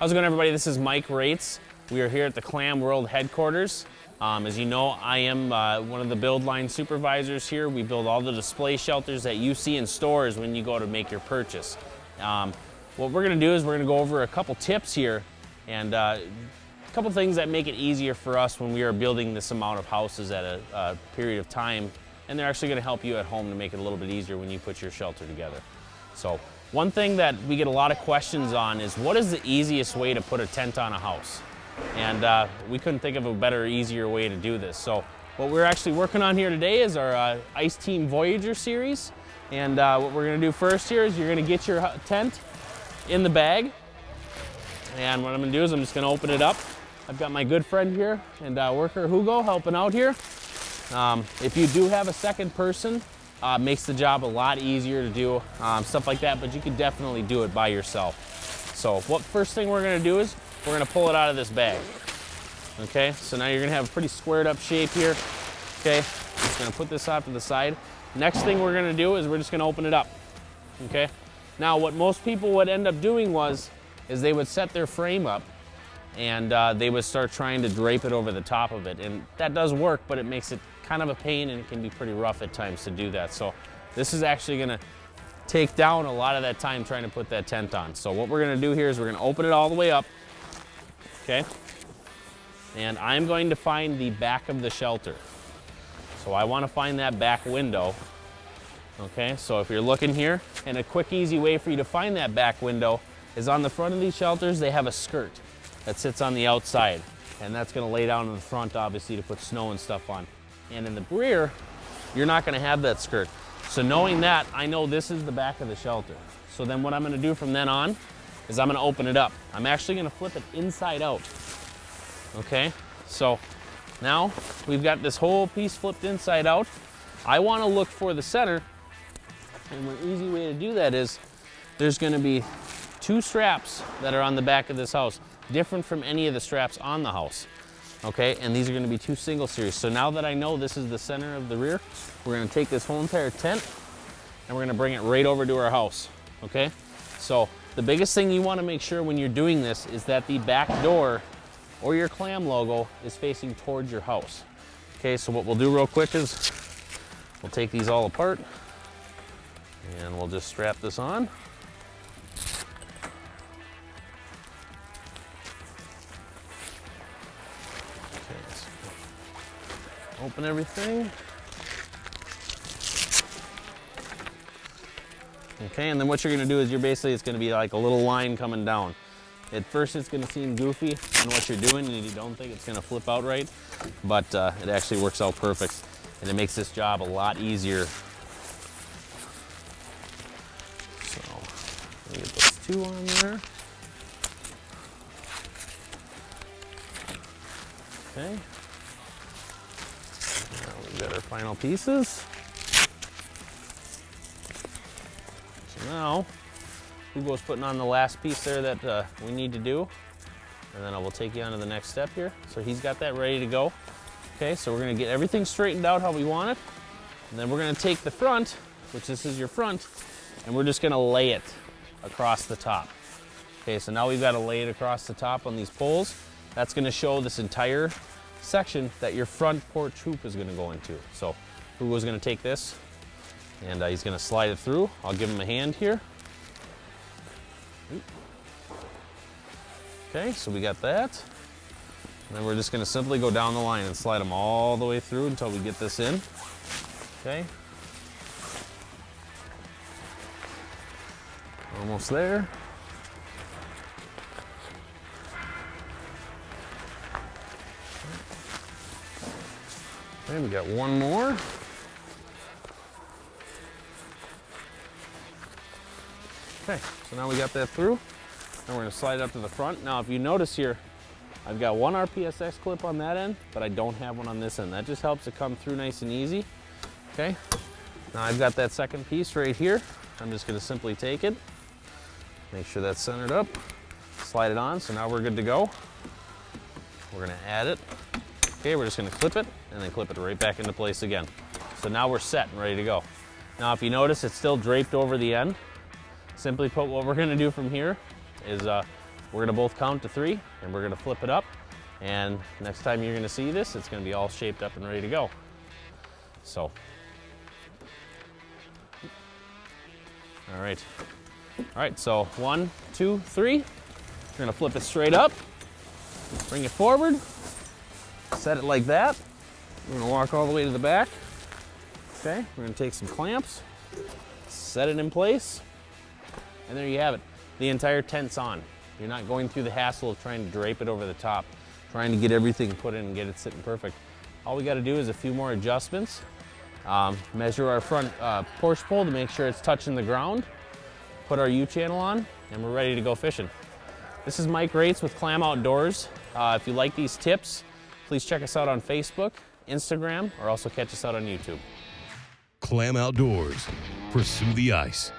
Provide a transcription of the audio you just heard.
How's it going, everybody? This is Mike Raetz. We are here at the Clam World headquarters. As you know, I am one of the build line supervisors here. We build all the display shelters that you see in stores when you go to make your purchase. What we're going to do is we're going to go over a couple tips here and a couple things that make it easier for us when we are building this amount of houses at a period of time, and they're actually going to help you at home to make it a little bit easier when you put your shelter together. So one thing that we get a lot of questions on is, what is the easiest way to put a tent on a house? And we couldn't think of a better, easier way to do this. So what we're actually working on here today is our Ice Team Voyager series. And what we're going to do first here is you're going to get your tent in the bag. And what I'm going to do is I'm just going to open it up. I've got my good friend here and worker Hugo helping out here. If you do have a second person, makes the job a lot easier to do, stuff like that, but you can definitely do it by yourself. So what first thing we're going to do is we're going to pull it out of this bag. Okay, so now you're going to have a pretty squared up shape here. Okay, just going to put this off to the side. Next thing we're going to do is we're just going to open it up. Okay, now what most people would end up doing is they would set their frame up and they would start trying to drape it over the top of it, and that does work, but it makes it kind of a pain and it can be pretty rough at times to do that. So this is actually going to take down a lot of that time trying to put that tent on. So what we're going to do here is we're going to open it all the way up. Okay, and I'm going to find the back of the shelter. So I want to find that back window. Okay, so if you're looking here, and a quick, easy way for you to find that back window is on the front of these shelters, they have a skirt that sits on the outside, and that's going to lay down in the front, obviously, to put snow and stuff on. And in the rear, you're not going to have that skirt. So knowing that, I know this is the back of the shelter. So then what I'm going to do from then on is I'm going to open it up. I'm actually going to flip it inside out. Okay, so now we've got this whole piece flipped inside out. I want to look for the center, and one easy way to do that is there's going to be two straps that are on the back of this house, different from any of the straps on the house. Okay, and these are going to be two single series. So now that I know this is the center of the rear, we're going to take this whole entire tent and we're going to bring it right over to our house. Okay, so the biggest thing you want to make sure when you're doing this is that the back door or your Clam logo is facing towards your house. Okay, so what we'll do real quick is we'll take these all apart and we'll just strap this on. Okay, so open everything. Okay, and then what you're going to do is it's going to be like a little line coming down. At first it's going to seem goofy in what you're doing and you don't think it's going to flip out right, but it actually works out perfect and it makes this job a lot easier. So let me get those two on there. Okay, now we've got our final pieces. Now, Hugo's putting on the last piece there that we need to do, and then I will take you on to the next step here. So he's got that ready to go. Okay, so we're going to get everything straightened out how we want it, and then we're going to take the front, which this is your front, and we're just going to lay it across the top. Okay, so now we've got to lay it across the top on these poles. That's going to show this entire section that your front porch hoop is going to go into. So Hugo's going to take this, and he's going to slide it through. I'll give him a hand here. Okay, so we got that. And then we're just going to simply go down the line and slide them all the way through until we get this in. Okay. Almost there. Okay, we got one more. Okay, so now we got that through, and we're going to slide it up to the front. Now if you notice here, I've got one RPSX clip on that end, but I don't have one on this end. That just helps it come through nice and easy. Okay, now I've got that second piece right here. I'm just going to simply take it, make sure that's centered up, slide it on, so now we're good to go. We're going to add it. Okay, we're just going to clip it, and then clip it right back into place again. So now we're set and ready to go. Now if you notice, it's still draped over the end. Simply put, what we're going to do from here is We're gonna both count to 3 and we're gonna flip it up. And next time you're gonna see this, it's gonna be all shaped up and ready to go. So, all right, so 1, 2, 3. We're gonna flip it straight up, bring it forward, set it like that. We're gonna walk all the way to the back. Okay, we're gonna take some clamps, set it in place, and there you have it. The entire tent's on. You're not going through the hassle of trying to drape it over the top, trying to get everything put in and get it sitting perfect. All we gotta do is a few more adjustments. Measure our front push pole to make sure it's touching the ground, put our U-channel on, and we're ready to go fishing. This is Mike Raetz with Clam Outdoors. If you like these tips, please check us out on Facebook, Instagram, or also catch us out on YouTube. Clam Outdoors. Pursue the ice.